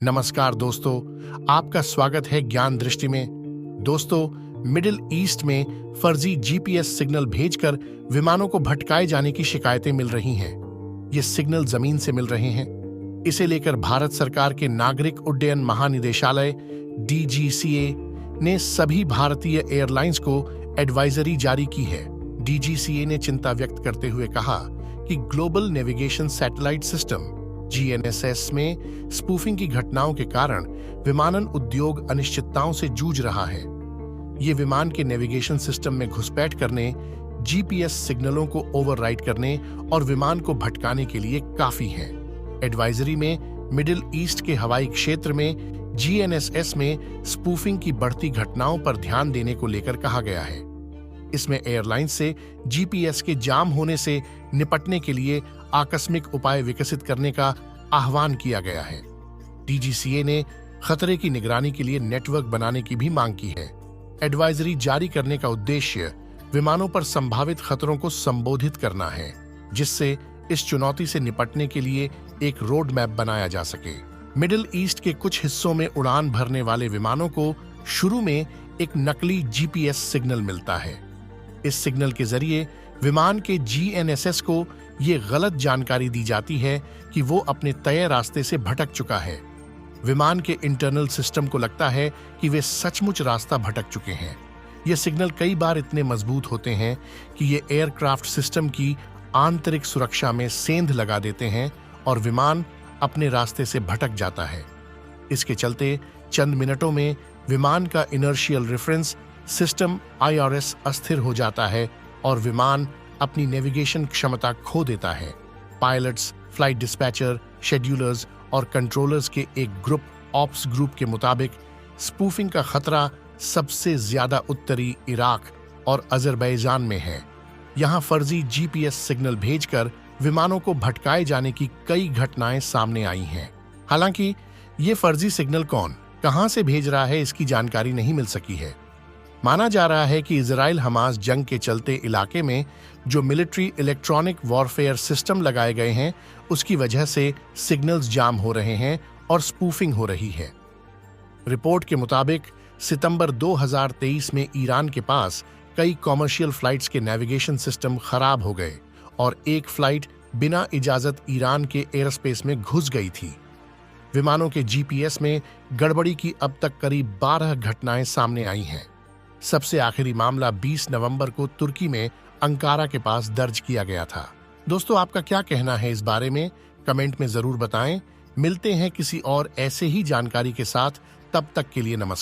नमस्कार दोस्तों, आपका स्वागत है ज्ञान दृष्टि में। दोस्तों, मिडिल ईस्ट में फर्जी जीपीएस सिग्नल भेजकर विमानों को भटकाए जाने की शिकायतें मिल रही हैं। ये सिग्नल जमीन से मिल रहे हैं। इसे लेकर भारत सरकार के नागरिक उड्डयन महानिदेशालय डीजीसीए ने सभी भारतीय एयरलाइंस को एडवाइजरी जारी की है। डीजीसीए ने चिंता व्यक्त करते हुए कहा कि global navigation satellite system GNSS में स्पूफिंग की घटनाओं के कारण विमानन उद्योग अनिश्चितताओं से जूझ रहा है। ये विमान के नेविगेशन सिस्टम में घुसपैठ करने, जीपीएस सिग्नलों को ओवरराइड करने और विमान को भटकाने के लिए काफी है। एडवाइजरी में मिडिल ईस्ट के हवाई क्षेत्र में जीएनएसएस में स्पूफिंग की बढ़ती घटनाओं पर ध्यान देने को लेकर कहा गया है। इसमें एयरलाइन से जीपीएस के जाम होने से निपटने के लिए आकस्मिक उपाय विकसित करने का आह्वान किया गया है। डीजीसीए ने खतरे की निगरानी के लिए नेटवर्क बनाने की भी मांग की है। एडवाइजरी जारी करने का उद्देश्य विमानों पर संभावित खतरों को संबोधित करना है, जिससे इस चुनौती से निपटने के लिए एक रोड मैप बनाया जा सके। मिडिल ईस्ट के कुछ हिस्सों में उड़ान भरने वाले विमानों को शुरू में एक नकली जीपीएस सिग्नल मिलता है। इस सिग्नल के जरिए विमान के जीएनएसएस को ये गलत जानकारी दी जाती है कि वो अपने तय रास्ते से भटक चुका है। विमान के इंटरनल सिस्टम को लगता है कि वे सचमुच रास्ता भटक चुके हैं। ये सिग्नल कई बार इतने मजबूत होते हैं कि ये एयरक्राफ्ट सिस्टम की आंतरिक सुरक्षा में सेंध लगा देते हैं और विमान अपने रास्ते से भटक जाता है। इसके चलते चंद मिनटों में विमान का इनर्शियल रेफरेंस सिस्टम आईआरएस अस्थिर हो जाता है और विमान अपनी नेविगेशन क्षमता खो देता है। पायलट्स, फ्लाइट डिस्पैचर, शेड्यूलर्स और कंट्रोलर्स के एक ग्रुप ऑप्स ग्रुप के मुताबिक स्पूफिंग का खतरा सबसे ज्यादा उत्तरी इराक और अजरबैजान में है। यहाँ फर्जी जीपीएस सिग्नल भेजकर विमानों को भटकाए जाने की कई घटनाएं सामने आई हैं। हालांकि ये फर्जी सिग्नल कौन, कहां से भेज रहा है, इसकी जानकारी नहीं मिल सकी है। माना जा रहा है कि इजराइल हमास जंग के चलते इलाके में जो मिलिट्री इलेक्ट्रॉनिक वॉरफेयर सिस्टम लगाए गए हैं, उसकी वजह से सिग्नल्स जाम हो रहे हैं और स्पूफिंग हो रही है। रिपोर्ट के मुताबिक सितंबर 2023 में ईरान के पास कई कॉमर्शियल फ्लाइट्स के नेविगेशन सिस्टम खराब हो गए और एक फ्लाइट बिना इजाजत ईरान के एयरस्पेस में घुस गई थी। विमानों के जीपीएस में गड़बड़ी की अब तक करीब 12 घटनाएं सामने आई हैं। सबसे आखिरी मामला 20 नवंबर को तुर्की में अंकारा के पास दर्ज किया गया था। दोस्तों, आपका क्या कहना है इस बारे में? कमेंट में जरूर बताएं। मिलते हैं किसी और ऐसे ही जानकारी के साथ। तब तक के लिए नमस्कार।